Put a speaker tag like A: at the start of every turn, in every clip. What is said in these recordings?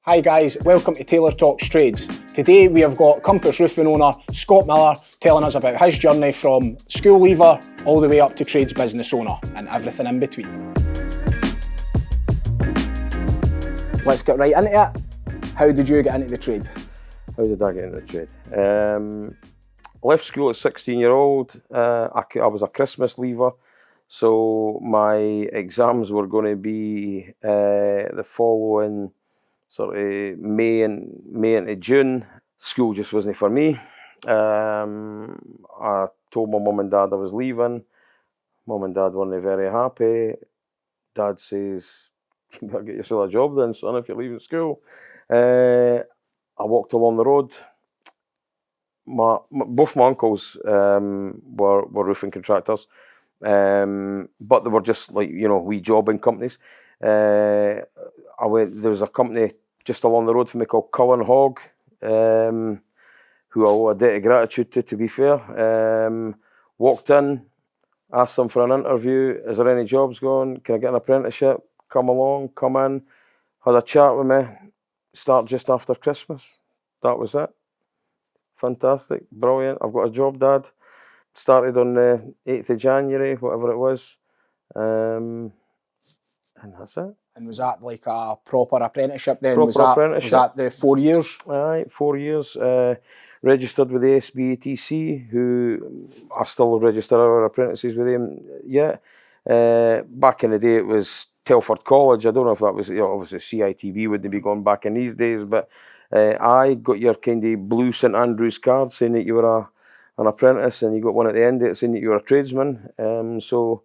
A: Hi guys, welcome to Taylor Talks Trades. Today we have got Compass Roofing owner Scott Miller telling us about his journey from school leaver all the way up to trades business owner and everything in between. Let's get right into it. How did you get into the trade?
B: How did I get into the trade? I left school at 16-year-old. I was a Christmas leaver, so my exams were going to be the following sort of May into June. School just wasn't for me. I told my mum and dad I was leaving. Mum and dad weren't very happy. Dad says, "You better get yourself a job then, son, if you're leaving school." I walked along the road. Both my uncles were roofing contractors, but they were just like, wee jobbing companies. There was a company just along the road from me called Cullen Hogg, who I owe a debt of gratitude to be fair. Walked in, asked them for an interview. Is there any jobs going? Can I get an apprenticeship? Come along, come in. Had a chat with me. Start just after Christmas. That was it. Fantastic, brilliant. I've got a job, Dad. Started on the 8th of January, whatever it was. And that's it.
A: And was that like a proper apprenticeship then?
B: Proper apprenticeship.
A: Was that the 4 years?
B: Aye, 4 years. Registered with the SBATC, who I still register our apprentices with them yet. Back in the day, it was Telford College. I don't know if that was, obviously CITB wouldn't be going back in these days, but I got your kind of blue St Andrews card saying that you were an apprentice, and you got one at the end of it saying that you were a tradesman. So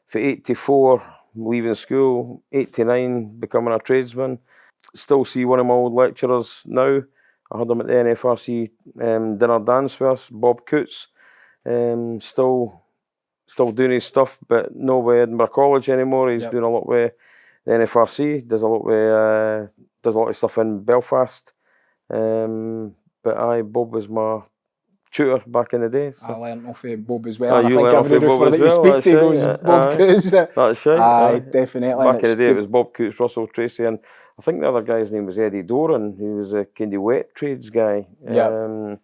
B: for 84, leaving school, 89, becoming a tradesman. Still see one of my old lecturers now. I had him at the NFRC dinner dance with us, Bob Coots. Still doing his stuff, but not with Edinburgh College anymore. He's doing a lot with the NFRC. Does a lot of stuff in Belfast. But Bob was my tutor back in the day. So.
A: I learned off of Bob as well.
B: You learned off of Bob as well.
A: Speak to goes Bob Coots.
B: That's right.
A: Aye, definitely.
B: Back in the day, it was Bob Coots, Russell Tracy, and I think the other guy's name was Eddie Doran, who was a kind of wet trades guy.
A: Yeah.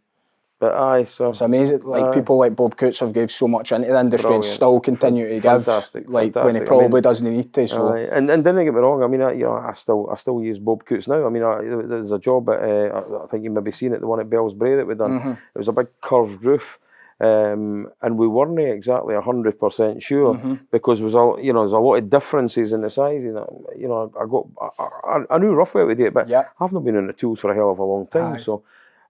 B: But so
A: it's amazing. Like people like Bob Coots have gave so much into the industry and still continue to give. When he probably doesn't need to. So.
B: And don't get me wrong. I mean, I still use Bob Coots now. I mean, there's a job at I think you maybe seen it, the one at Bell's Bray that we done.
A: Mm-hmm.
B: It was a big curved roof. And we weren't exactly 100% sure because there's a lot of differences in the size. I knew roughly how to do it, but I've not been in the tools for a hell of a long time, so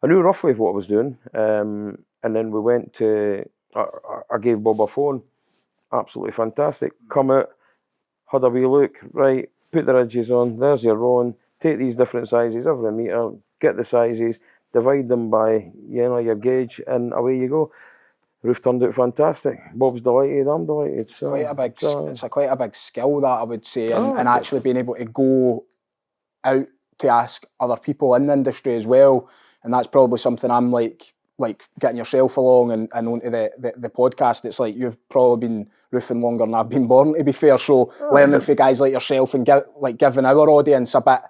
B: I knew roughly what I was doing. And then we went to. I gave Bob a phone. Absolutely fantastic. Come out, had a wee look. Right, put the ridges on. There's your rowing. Take these different sizes every metre. Get the sizes. Divide them by your gauge, and away you go. Roof turned out fantastic. Bob's delighted, I'm delighted. So
A: it's quite a big skill, that I would say, and actually being able to go out to ask other people in the industry as well. And that's probably something I'm like getting yourself along and onto the podcast. It's like you've probably been roofing longer than I've been born, to be fair. So learning from guys like yourself and giving our audience a bit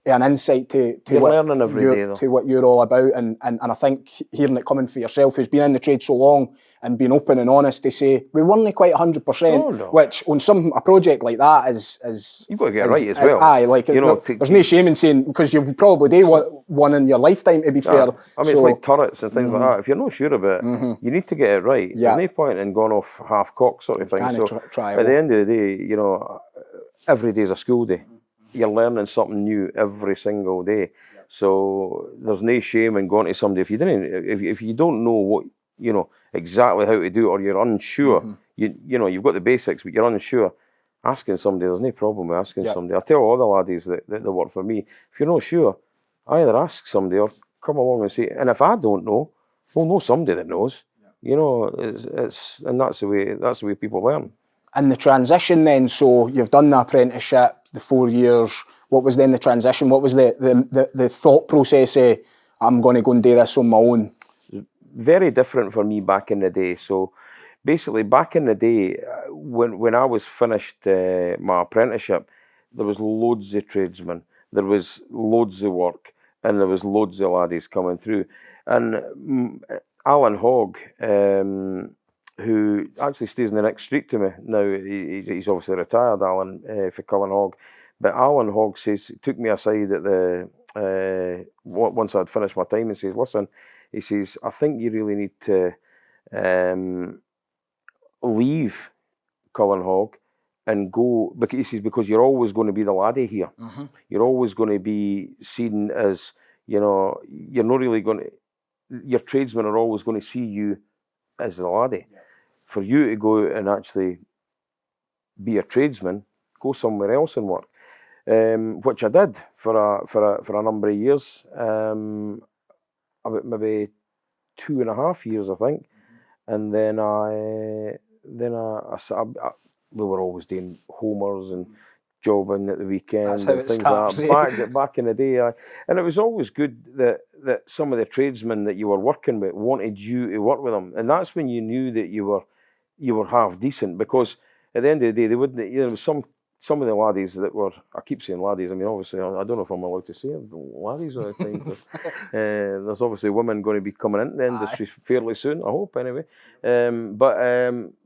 A: an insight to what you're all about, and I think hearing it coming for yourself, who's been in the trade so long, and being open and honest to say we weren't quite 100%, which on a project like that is
B: you've got to get it right as well.
A: Aye, there's no shame in saying, because you probably do one in your lifetime, to be fair.
B: I mean, it's like turrets and things like that. If you're not sure about it, you need to get it right.
A: Yeah.
B: There's no point in going off half cock sort of thing. So at the end of the day, every day's a school day. You're learning something new every single day, so there's no shame in going to somebody if you don't know what exactly how to do it, or you're unsure. You've got the basics, but you're unsure. Asking somebody, there's no problem with asking somebody. I tell all the laddies that work for me, if you're not sure, either ask somebody or come along and say. And if I don't know, we'll know somebody that knows. And that's the way people learn.
A: And the transition then, so you've done the apprenticeship, the 4 years. What was then the transition? What was the thought process of, I'm going to go and do this on my own?
B: Very different for me back in the day. So basically back in the day, when I was finished my apprenticeship, there was loads of tradesmen. there was loads of work, and there was loads of laddies coming through. And Alan Hogg, who actually stays in the next street to me now, he's obviously retired, Alan, for Cullen Hogg. But Alan Hogg says, took me aside at the once I'd finished my time, and says, listen, he says, I think you really need to leave Cullen Hogg and go, because he says, because you're always going to be the laddie here. You're always going to be seen as, you know, you're not really going to, your tradesmen are always going to see you as the laddie. For you to go out and actually be a tradesman, go somewhere else and work. Which I did for a number of years, about maybe 2.5 years, I think, and then we were always doing homers and jobbing at the weekend and things like that. Back in the day, and it was always good that some of the tradesmen that you were working with wanted you to work with them, and that's when you knew that you were half decent, because at the end of the day, they wouldn't. You know, some of the laddies that were, I keep saying laddies, I mean, obviously, I don't know if I'm allowed to say laddies all the time, because there's obviously women going to be coming into the industry fairly soon, I hope, anyway. But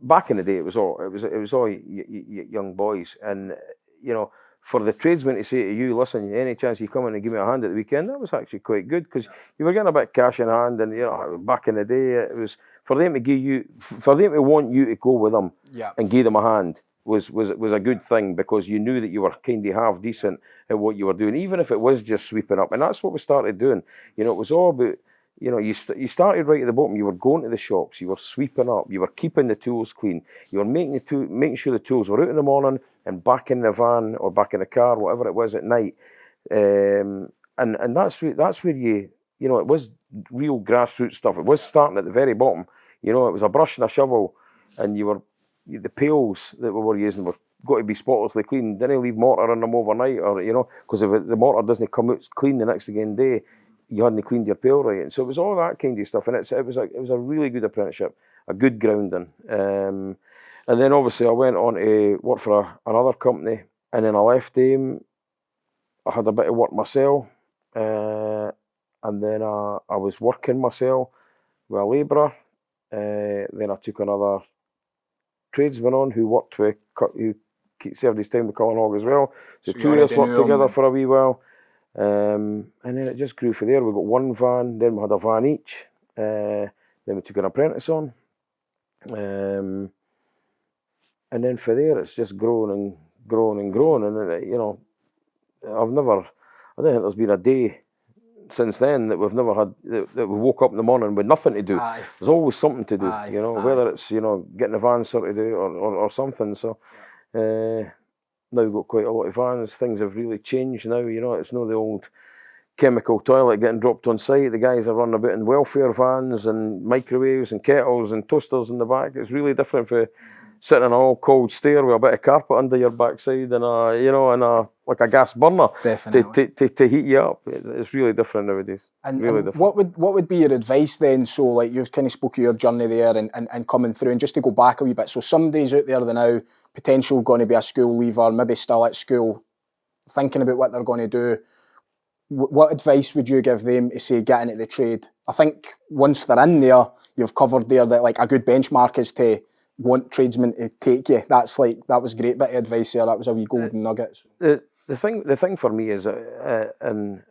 B: back in the day, it was all young boys, and, you know, for the tradesman to say to you, listen, any chance you come in and give me a hand at the weekend, that was actually quite good, because you were getting a bit of cash in hand, and, you know, back in the day, it was, for them to want you to go with them and give them a hand, was a good thing, because you knew that you were kind of half decent at what you were doing, even if it was just sweeping up. And that's what we started doing. You know, it was all about, you know, you started right at the bottom. You were going to the shops, you were sweeping up, you were keeping the tools clean, you were making sure the tools were out in the morning and back in the van or back in the car, whatever it was, at night. And that's where you know, it was real grassroots stuff. It was starting at the very bottom. You know, it was a brush and a shovel, and the pails that we were using were got to be spotlessly clean. Didn't leave mortar in them overnight, or, you know, because if the mortar doesn't come out clean the next day, you hadn't cleaned your pail right. And so it was all that kind of stuff, and it was a really good apprenticeship, a good grounding. And then obviously I went on to work for another company, and then I left them. I had a bit of work myself, and then I was working myself with a labourer. Then I took another tradesman on who served his time with Cullen Hogg as well. So two of us worked together for a wee while. And then it just grew from there. We got one van, then we had a van each. Then we took an apprentice on. And then from there it's just grown and grown and grown. And, you know, I don't think there's been a day since then that we've never had, that we woke up in the morning with nothing to do. There's always something to do, you know, whether it's, you know, getting a van sorted out or something. So now we've got quite a lot of vans. Things have really changed now, you know. It's not the old chemical toilet getting dropped on site. The guys are running about in welfare vans and microwaves and kettles and toasters in the back. It's really different for sitting in an all cold stair with a bit of carpet under your backside and like a gas burner to heat you up. It's really different nowadays.
A: And,
B: really
A: different. What would be your advice then? So, like, you've kind of spoke of your journey there and coming through, and just to go back a wee bit. So somebody's out there that now potential going to be a school leaver, maybe still at school, thinking about what they're going to do. What advice would you give them to say get into the trade? I think once they're in there, you've covered there that like a good benchmark is to want tradesmen to take you. That was a great bit of advice there. That was a wee golden nugget.
B: The thing for me is, and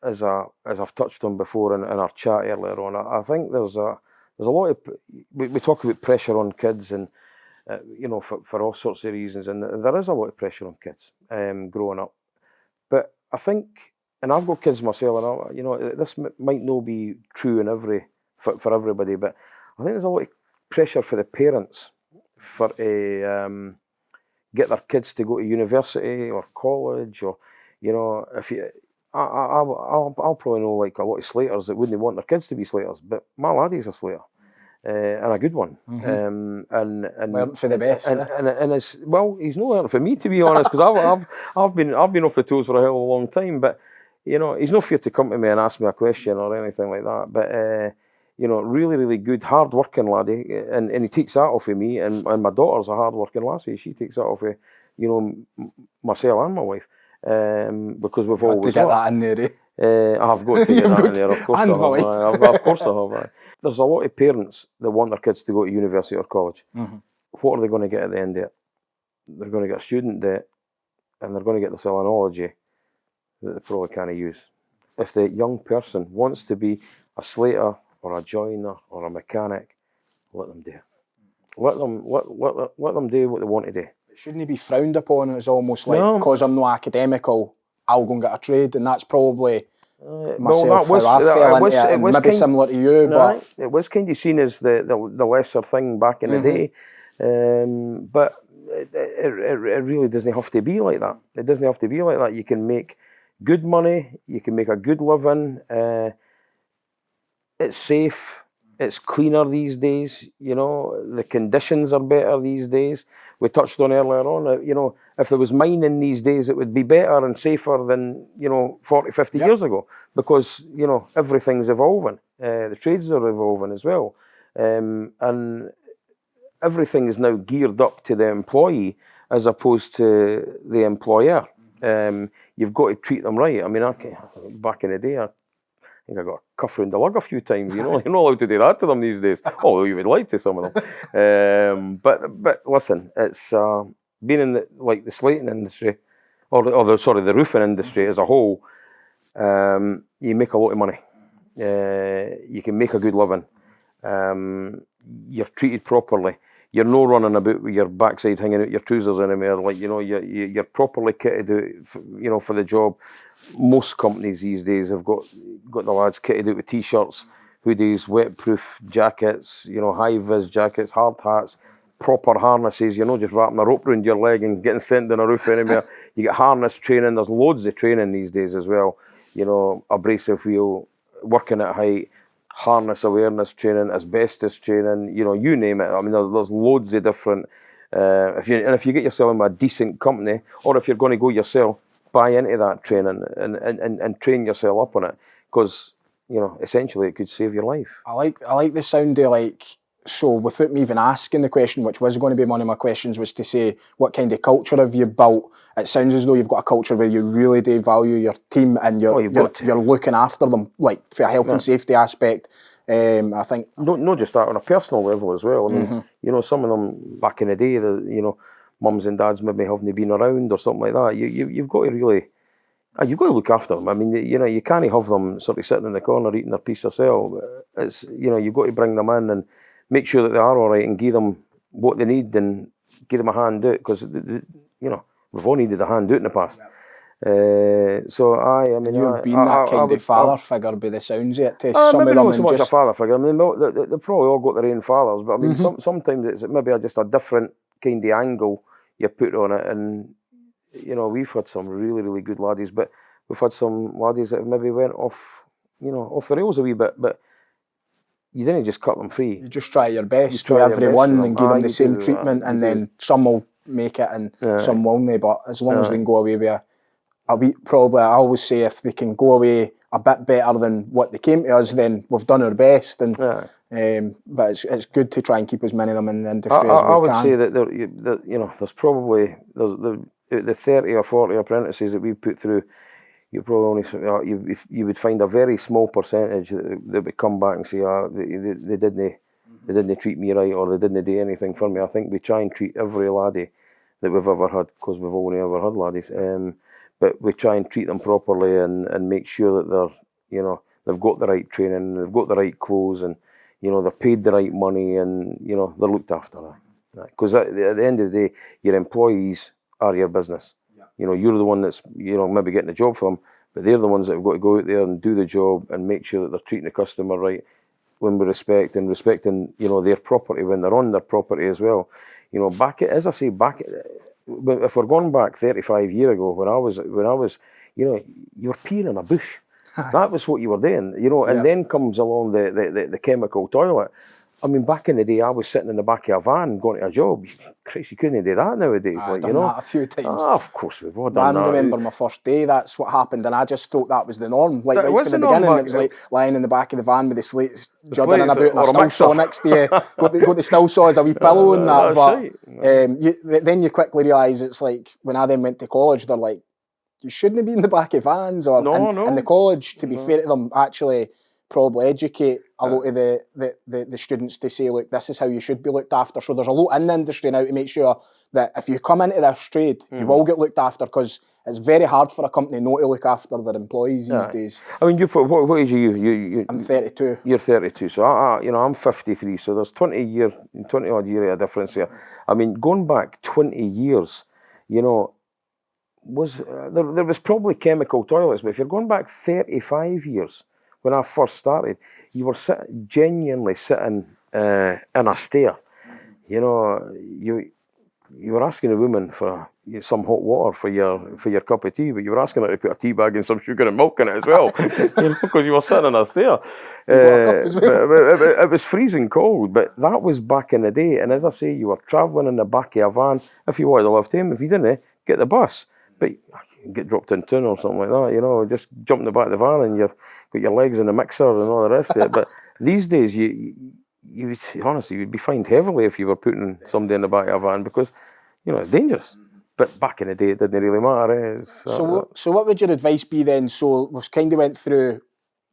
B: as I've touched on before in our chat earlier on, I think there's a lot of, we talk about pressure on kids, and you know, for all sorts of reasons, and there is a lot of pressure on kids growing up. But I think, and I've got kids myself, and you know, this might not be true for everybody, but I think there's a lot of pressure for the parents for get their kids to go to university or college, or, you know, if you, I'll probably know like a lot of slaters that wouldn't want their kids to be slaters, but my laddie's a slater. And a good one, and
A: learned for the best,
B: and it's, well, he's not learning for me, to be honest, because I've been off the tools for a hell of a long time. But, you know, he's no fear to come to me and ask me a question or anything like that. But you know, really, really good, hard working laddie, and he takes that off of me. And my daughter's a hard working lassie. She takes that off of, you know, myself and my wife. because we've
A: Got to
B: always
A: get
B: worked.
A: that in there, eh?
B: I've got to get
A: You've
B: that
A: got
B: in there, of course
A: and
B: I
A: my
B: have.
A: wife.
B: Of course I have. There's a lot of parents that want their kids to go to university or college. What are they going to get at the end of it? They're going to get a student debt, and they're going to get themselves a knowledge that they probably can't use. If the young person wants to be a slater or a joiner or a mechanic, let them do it. Let them do what they want to do.
A: It shouldn't be frowned upon. It's almost like, because I'm not academical, I'll go and get a trade, and that's probably myself how I fell into it, and maybe similar to you, but
B: it was kind of seen as the lesser thing back in the day, but it really doesn't have to be like that. It doesn't have to be like that. You can make good money, you can make a good living, it's safe, it's cleaner these days, you know, the conditions are better these days. We touched on earlier on, you know, if there was mining these days, it would be better and safer than, you know, 40, 50 years ago, because, you know, everything's evolving. The trades are evolving as well. And everything is now geared up to the employee as opposed to the employer. You've got to treat them right. I mean, back in the day, I think I got a cuff round the lug a few times. You know, you're not allowed to do that to them these days. Although you would like to, some of them. But listen, it's being in the slating industry, or the roofing industry as a whole. You make a lot of money. You can make a good living. You're treated properly. You're not running about with your backside hanging out your trousers anymore. Like, you know, you're properly kitted out, you know, for the job. Most companies these days have got the lads kitted out with t-shirts, hoodies, wet-proof jackets, you know, high-vis jackets, hard hats, proper harnesses. You're not just wrapping a rope around your leg and getting sent down a roof anymore. You get harness training. There's loads of training these days as well. You know, abrasive wheel, working at height, harness awareness training, asbestos training, you know, you name it. I mean, there's loads of different. If you get yourself in a decent company, or if you're going to go yourself, buy into that training and train yourself up on it, because, you know, essentially it could save your life.
A: I like the sound of, like, so without me even asking the question, which was going to be one of my questions, was to say, what kind of culture have you built? It sounds as though you've got a culture where you really do value your team, and you're looking after them, like, for a health and safety aspect. I think
B: not just that, on a personal level as well. I mean, you know, some of them back in the day, you know, mums and dads maybe haven't been around or something like that. You've got to really, you've got to look after them. I mean, you know, you can't have them sort of sitting in the corner eating their piece of cell. It's, you know, you've got to bring them in and make sure that they are all right and give them what they need and give them a hand out, because, you know, we've all needed a hand out in the past. I mean,
A: you've been that kind of father figure by the sounds of it to some
B: maybe
A: of them.
B: Not so much a father figure. I mean, they've probably all got their own fathers, but I mean, sometimes it's maybe just a different kind of angle you put on it. And, you know, we've had some really, really good laddies, but we've had some laddies that have maybe went off, you know, off the rails a wee bit, but you didn't just cut them free.
A: You just try your best to everyone and give them the same treatment, and then some will make it and some won't. But as long as they can go away with a wee, probably, I always say, if they can go away a bit better than what they came to us, then we've done our best. And but it's good to try and keep as many of them in the industry as we can.
B: I would say that you know, there's probably the 30 or 40 apprentices that we put through. You probably only you would find a very small percentage that would come back and say, they didn't treat me right, or they didn't do anything for me. I think we try and treat every laddie that we've ever had, because we've only ever had laddies. But we try and treat them properly and make sure that they're, you know, they've got the right training, they've got the right clothes, and, you know, they're paid the right money, and, you know, they're looked after. Because at the end of the day, your employees are your business. You know, you're the one that's, you know, maybe getting the job for them, but they're the ones that have got to go out there and do the job and make sure that they're treating the customer right, when we respecting, you know, their property when they're on their property as well. You know, if we're going back 35 years ago, when I was, you know, you were peeing in a bush. That was what you were doing, you know. And then comes along the chemical toilet. I mean, back in the day, I was sitting in the back of a van going to a job. Christ, you couldn't do that nowadays.
A: I've done that a few times.
B: Of course we've all done that.
A: I remember my first day, that's what happened, and I just thought that was the norm. Like, right from the beginning, it was like lying in the back of the van with the slates juddering about, and a still saw next to you. got the still saw as a wee pillow and that. But then you quickly realise, it's like, when I then went to college, they're like, you shouldn't be in the back of vans, or and the college, to be fair to them, actually probably educate a lot of the students to say, look, this is how you should be looked after. So there's a lot in the industry now to make sure that if you come into this trade, you will get looked after, because it's very hard for a company not to look after their employees these days.
B: I mean, what age are you?
A: I'm 32.
B: You're 32, so I'm 53. So there's 20 odd year of difference here. I mean, going back 20 years, there was probably chemical toilets, but if you're going back 35 years, when I first started, you were genuinely sitting in a stair. You were asking a woman for some hot water for your cup of tea, but you were asking her to put a tea bag and some sugar and milk in it as well, because you were sitting in a stair. It was freezing cold, but that was back in the day. And as I say, you were travelling in the back of a van. If you wanted to lift him, if you didn't, get the bus. But you get dropped in town or something like that, just jump in the back of the van and you've got your legs in the mixer and all the rest of it. But these days, you would be fined heavily if you were putting somebody in the back of a van, because it's dangerous. But back in the day, it didn't really matter.
A: So what would your advice be then? So we've kind of went through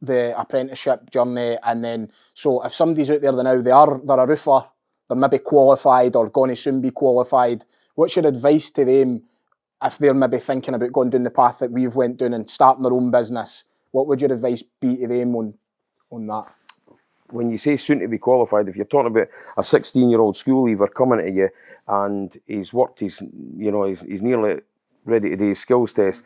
A: the apprenticeship journey, and then so if somebody's out there now, they're a roofer, they're maybe qualified or going to soon be qualified, what's your advice to them if they're maybe thinking about going down the path that we've went down and starting their own business? What would your advice be to them on that?
B: When you say soon to be qualified, if you're talking about a 16-year-old school leaver coming to you and he's worked he's nearly ready to do his skills test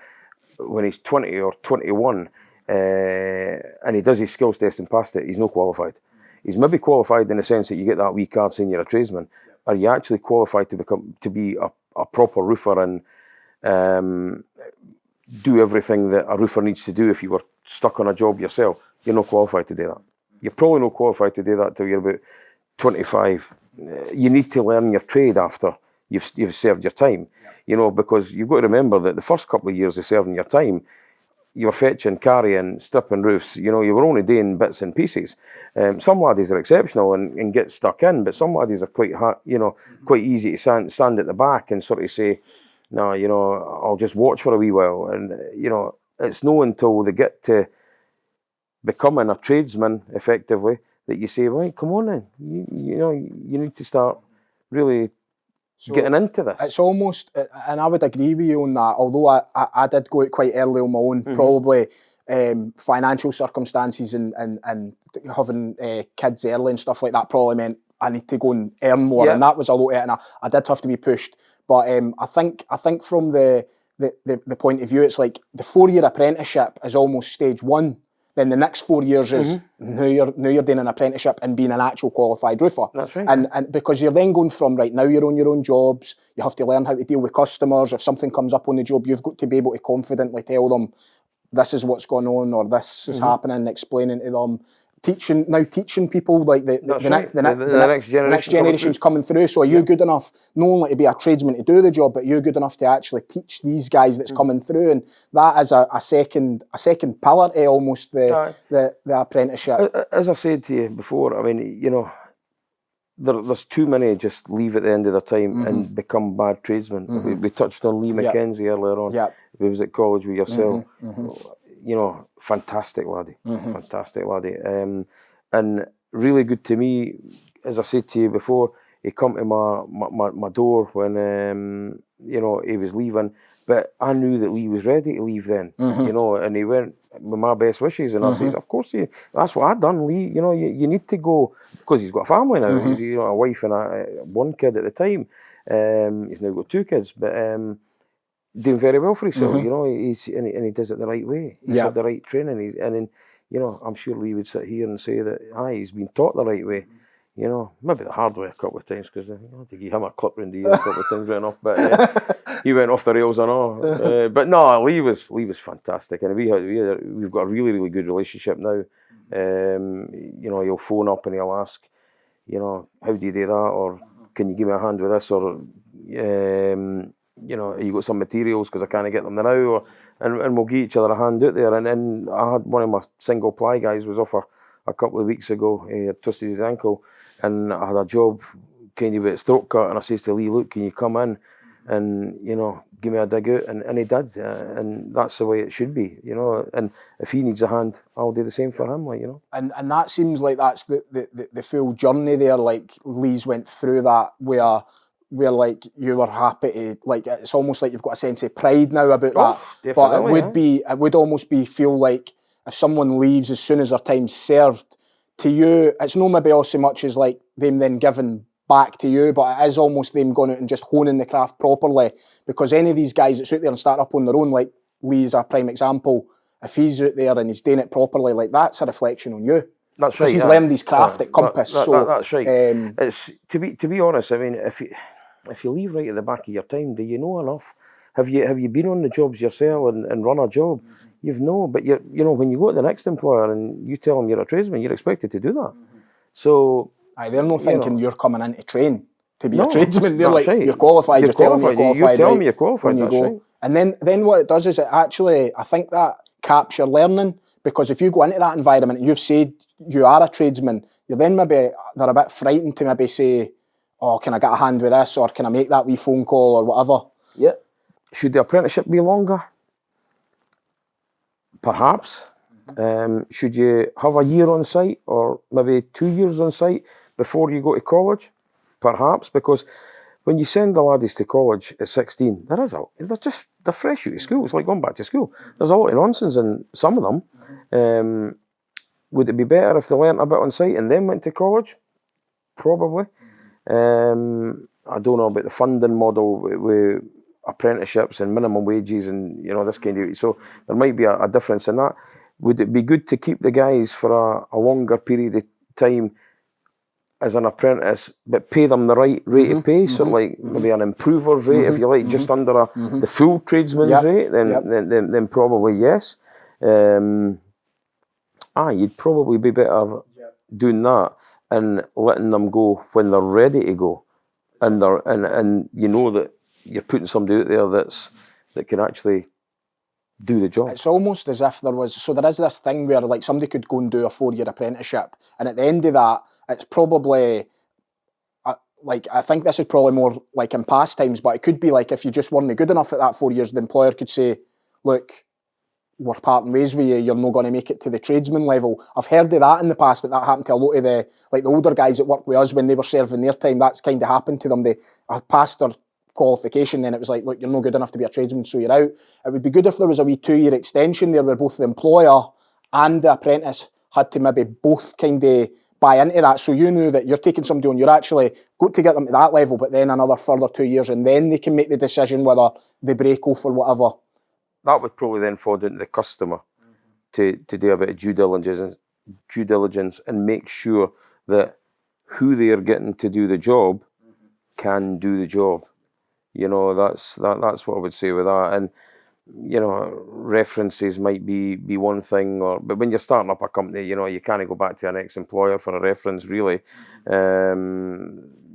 B: when he's 20 or 21, and he does his skills test and passed it, he's not qualified. He's maybe qualified in the sense that you get that wee card saying you're a tradesman. Are you actually qualified to be a proper roofer and do everything that a roofer needs to do if you were stuck on a job yourself? You're not qualified to do that. You're probably not qualified to do that till you're about 25. You need to learn your trade after you've served your time, because you've got to remember that the first couple of years of serving your time, you were fetching, carrying, stripping roofs. You were only doing bits and pieces. Some laddies are exceptional and get stuck in, but some laddies are quite easy to stand at the back and sort of say, no, I'll just watch for a wee while. And it's not until they get to becoming a tradesman effectively that you say, right, come on then, you need to start really getting into this.
A: It's almost, and I would agree with you on that, although I did go out quite early on my own, probably financial circumstances and having kids early and stuff like that probably meant I need to go and earn more, and that was a lot of it, and I did have to be pushed. But I think from the point of view, it's like the 4-year apprenticeship is almost stage one. Then the next 4 years is now you're doing an apprenticeship and being an actual qualified roofer.
B: That's right.
A: And because you're then going from, right, now you're on your own jobs, you have to learn how to deal with customers. If something comes up on the job, you've got to be able to confidently tell them this is what's going on or this is happening, explaining to them. Teaching people, like the next generation's coming through. So are you good enough not only to be a tradesman to do the job, but you're good enough to actually teach these guys that's coming through, and that is a second pillar to almost the apprenticeship.
B: As I said to you before, I mean, there's too many just leave at the end of their time and become bad tradesmen. We touched on Lee McKenzie earlier on.
A: Yep.
B: He was at college with yourself. Fantastic laddie, fantastic laddie, and really good to me. As I said to you before, he come to my door when he was leaving, but I knew that Lee was ready to leave then, and he went with my best wishes, and I says, of course, that's what I'd done, Lee. You need to go, because he's got a family now. He's a wife and one kid at the time. He's now got 2 kids, but doing very well for himself, and he does it the right way. He's had the right training, I'm sure Lee would sit here and say that he's been taught the right way. Maybe the hard way a couple of times, because I had to give him a clip round the ear a couple of times went off, but he went off the rails and all. But no, Lee was fantastic, and we've got a really, really good relationship now. He'll phone up and he'll ask, how do you do that, or can you give me a hand with this, or you got some materials because I can't get them now, and we'll give each other a hand out there. And then I had one of my single ply guys was off a couple of weeks ago. He had twisted his ankle, and I had a job kind of with throat cut, and I says to Lee, look, can you come in and give me a dig out, and he did, and that's the way it should be, and if he needs a hand, I'll do the same for him,
A: And that seems like that's the full journey there. Like Lee's went through that where like you were happy to, like, it's almost like you've got a sense of pride now about that. But it would almost be feel like if someone leaves as soon as their time's served, to you, it's not maybe all so much as like them then giving back to you, but it is almost them going out and just honing the craft properly. Because any of these guys that's out there and start up on their own, like Lee's a prime example, if he's out there and he's doing it properly, like that's a reflection on you.
B: That's right.
A: He's learned his craft at Compass.
B: That's right. It's to be honest. I mean, if you leave right at the back of your time, do you know enough? Have you been on the jobs yourself and run a job? You've but when you go to the next employer and you tell them you're a tradesman, you're expected to do that. So
A: they're not thinking you're coming in to train to be a tradesman. They're like, you're qualified. You're telling me you're qualified.
B: That's right.
A: And then what it does is it actually, I think that caps your learning, because if you go into that environment and you've said you are a tradesman, you're then maybe they're a bit frightened to maybe say, oh, can I get a hand with this, or can I make that wee phone call or whatever.
B: Yeah. Should the apprenticeship be longer? Perhaps. Should you have a year on site or maybe 2 years on site before you go to college? Perhaps, because when you send the laddies to college at 16, they're fresh out of school. It's like going back to school. There's a lot of nonsense in some of them. Would it be better if they learnt a bit on site and then went to college? Probably. I don't know about the funding model with apprenticeships and minimum wages and this kind of, so there might be a difference in that. Would it be good to keep the guys for a longer period of time as an apprentice, but pay them the right rate of pay, so like maybe an improver's rate, if you like, just under the full tradesman's rate, then probably yes. You'd probably be better doing that and letting them go when they're ready to go, and that you're putting somebody out there that can actually do the job.
A: It's almost as if there is this thing where like somebody could go and do a 4-year apprenticeship, and at the end of that, it's probably like, I think this is probably more like in past times, but it could be like if you just weren't good enough at that 4 years, the employer could say, look, we're parting ways with you, you're not going to make it to the tradesman level. I've heard of that in the past, that happened to a lot of the older guys that work with us when they were serving their time. That's kind of happened to them. They passed their qualification, then it was like, look, you're not good enough to be a tradesman, so you're out. It would be good if there was a wee 2-year extension there where both the employer and the apprentice had to maybe both kind of buy into that, so you knew that you're taking somebody on, you're actually got to get them to that level, but then another further 2 years, and then they can make the decision whether they break off or whatever.
B: That would probably then fall down to the customer to do a bit of due diligence and make sure that who they are getting to do the job can do the job. That's what I would say with that. And references might be one thing, but when you're starting up a company, you can't go back to an ex-employer for a reference, really.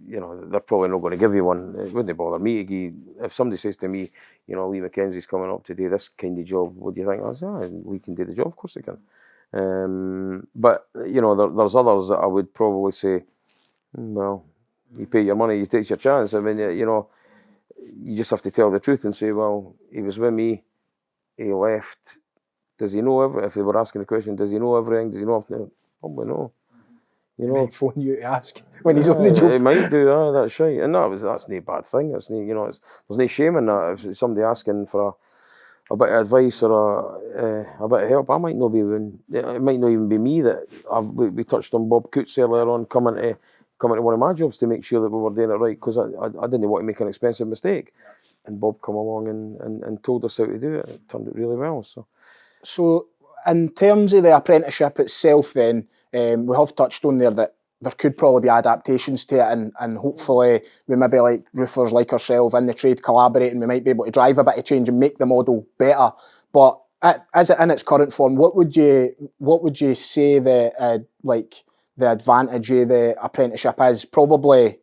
B: They're probably not going to give you one. It wouldn't bother me to give. If somebody says to me, Lee Mackenzie's coming up to do this kind of job, what do you think? I say, Lee can do the job, of course he can. But there's others that I would probably say, well, you pay your money, you take your chance. I mean, you just have to tell the truth and say, well, he was with me, he left. Does he know everything? If they were asking the question, does he know everything? Does he know everything? Probably no.
A: He might phone you to ask when he's on the job.
B: He might do, that's right. And that's no bad thing. It's no, there's no shame in that. If it's somebody asking for a bit of advice or a bit of help, it might not even be me that we touched on Bob Coots earlier on coming to one of my jobs to make sure that we were doing it right, because I didn't want to make an expensive mistake. And Bob come along and told us how to do it. It turned out really well.
A: So in terms of the apprenticeship itself then, we have touched on there that there could probably be adaptations to it, and hopefully we maybe like roofers like ourselves in the trade collaborating, we might be able to drive a bit of change and make the model better. But as it in its current form, what would you say the advantage of the apprenticeship is, probably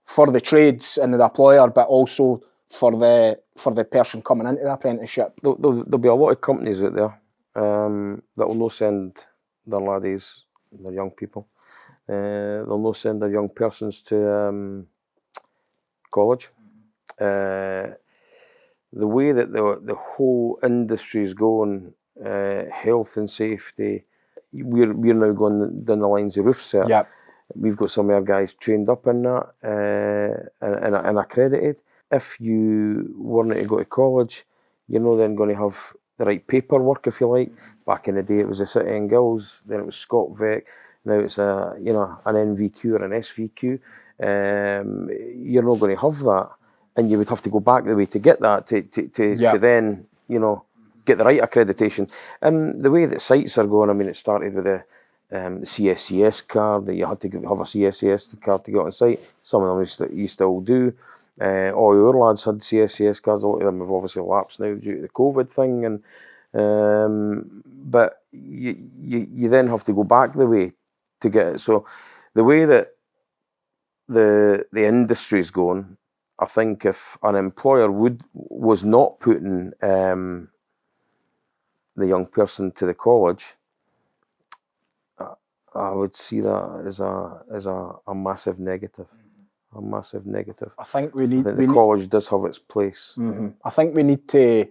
A: for the trades and the employer, but also for the person coming into the apprenticeship?
B: There'll be a lot of companies out there that will not send their laddies, their young people. They'll not send their young persons to college. the way that the whole industry is going, health and safety, we're now going down the lines of roof cert.
A: Yep.
B: We've got some of our guys trained up in that and accredited. If you weren't to go to college, you're not then going to have the right paperwork, if you like. Back in the day, it was a City and Guilds, then it was ScotVec. Now it's an NVQ or an SVQ. You're not going to have that, and you would have to go back the way to get that to then get the right accreditation. And the way that sites are going, I mean, it started with the CSCS card, that you had to have a CSCS card to get on site. Some of them you still do. All our lads had CSCS cards. A lot of them have obviously lapsed now due to the COVID thing, and but you then have to go back the way to get it. So the way that the industry is going, I think if an employer was not putting the young person to the college, I would see that as a massive negative. A massive negative.
A: I think the
B: college does have its place.
A: Mm-hmm. I think we need to.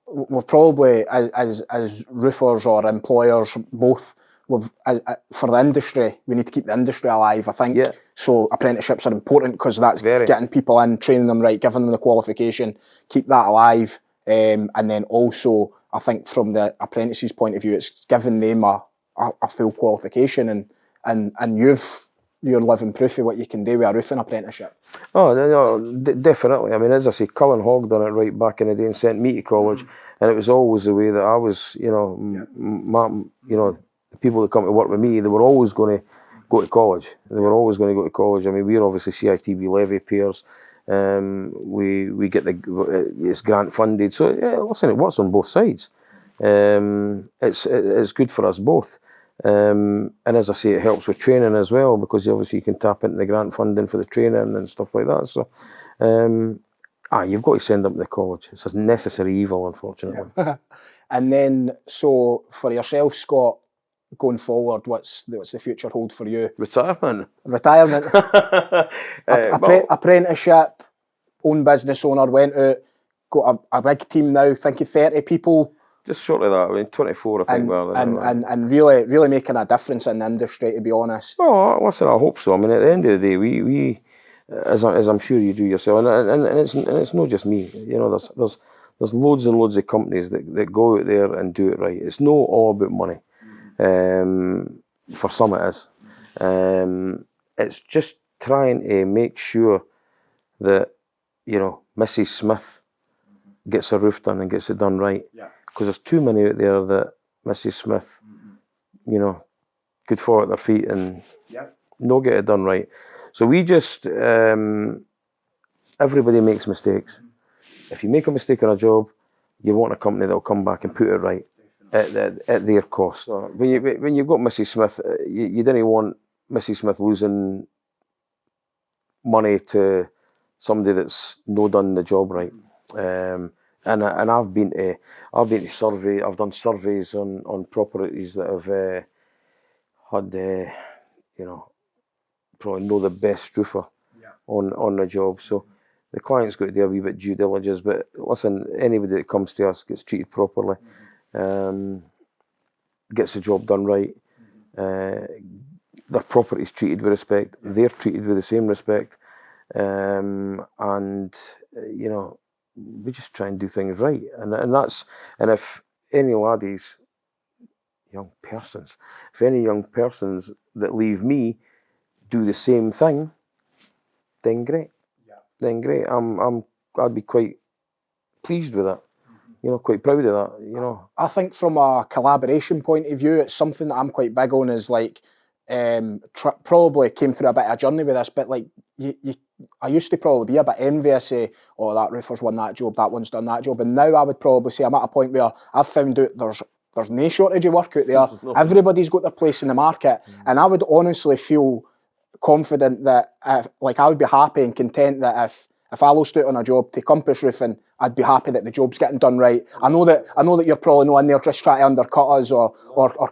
A: We're probably as roofers or employers both. For the industry, we need to keep the industry alive. I think so. Apprenticeships are important because that's getting people in, training them right, giving them the qualification, keep that alive, and then also I think from the apprentices' point of view, it's giving them a full qualification, and you're living proof of what you can do with a roofing apprenticeship.
B: Oh, no, definitely. I mean, as I say, Cullen Hogg done it right back in the day and sent me to college, and it was always the way that I was. The people that come to work with me, they were always going to go to college. They were always going to go to college. I mean, we're obviously CITB levy payers. We get it's grant funded. So yeah, listen, it works on both sides. It's good for us both. And as I say, it helps with training as well, because obviously you can tap into the grant funding for the training and stuff like that. So, you've got to send them to the college. It's a necessary evil, unfortunately.
A: Yeah. And then, so for yourself, Scott, going forward, what's the future hold for you?
B: Retirement.
A: Apprenticeship, own business owner, went out, got a big team now, thinking 30 people.
B: Just short of that, I mean, 24, I think.
A: And really making a difference in the industry, to be honest.
B: Oh, listen, I hope so. I mean, at the end of the day, we as I'm sure you do yourself, and it's not just me. There's loads and loads of companies that go out there and do it right. It's not all about money. For some it is. It's just trying to make sure that Mrs. Smith gets her roof done and gets it done right.
A: Yeah.
B: Because there's too many out there that Mrs. Smith, could fall at their feet and not get it done right. So we just, everybody makes mistakes. If you make a mistake on a job, you want a company that will come back and put it right at their cost. So when you've got Mrs. Smith, you didn't want Mrs. Smith losing money to somebody that's not done the job right. And I've been to survey. I've done surveys on properties that have had probably know the best roofer on the job. So the client's got to do a wee bit due diligence. But listen, anybody that comes to us gets treated properly, gets the job done right. Their property's treated with respect. They're treated with the same respect, and we just try and do things right, and if any laddies, if any young persons that leave me do the same thing, then great. Yeah. Then great. I'd be quite pleased with that. Quite proud of that.
A: I think from a collaboration point of view, it's something that I'm quite big on. Is like, probably came through a bit of a journey with this, but like I used to probably be a bit envious of, that roofer's won that job, that one's done that job, and now I would probably say I'm at a point where I've found out there's no shortage of work out there. Everybody's got their place in the market, and I would honestly feel confident that I would be happy and content that if I lost out on a job to Compass Roofing, I'd be happy that the job's getting done right. I know that you're probably not in there just trying to undercut us or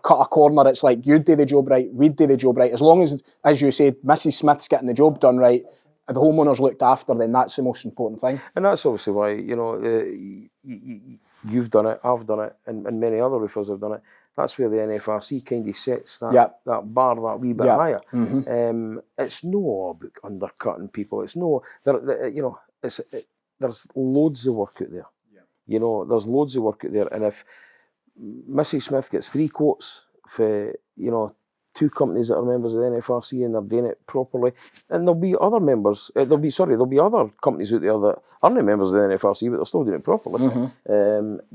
A: cut a corner. It's like, you do the job right, we do the job right. As long as you said, Mrs. Smith's getting the job done right, the homeowner's looked after, then that's the most important thing.
B: And that's obviously why, you know, you've done it, I've done it, and many other roofers have done it. That's where the NFRC kind of sets that bar that wee bit higher. It's no about undercutting people. It's no, you know, there's loads of work out there. You know, there's loads of work out there, and if Mrs. Smith gets 3 quotes for, you know, 2 companies that are members of the NFRC and they're doing it properly, and there'll be other members, there'll be other companies out there that aren't members of the NFRC but they're still doing it properly.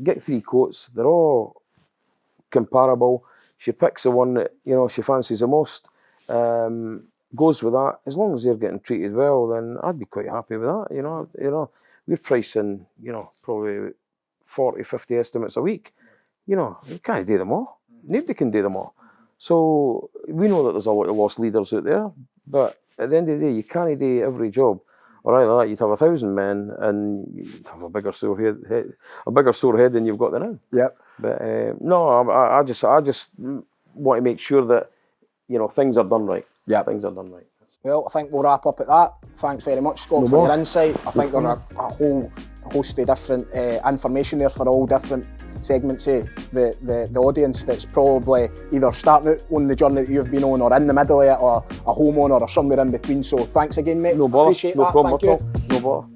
B: Get 3 quotes, they're all comparable. She picks the one that, you know, she fancies the most, goes with that. As long as they're getting treated well, then I'd be quite happy with that. You know, we're pricing, you know, probably 40, 50 estimates a week. You know, you can't do them all. Nobody can do them all. So we know that there's a lot of lost leaders out there, but at the end of the day, you can't do every job. Or either that, you'd have 1,000 men and you'd have a bigger sore head than you've got now. Yep. But no, I just want to make sure that, you know, things are done right. Yeah, things are done right.
A: Well, I think we'll wrap up at that. Thanks very much, Scott, for your insight. I think there's a whole host of different information there for all different segments of the audience that's probably either starting out on the journey that you've been on, or in the middle of it, or a homeowner, or somewhere in between. So thanks again, mate.
B: No bother.
A: Appreciate that.
B: No problem
A: Thank
B: at all. No bother.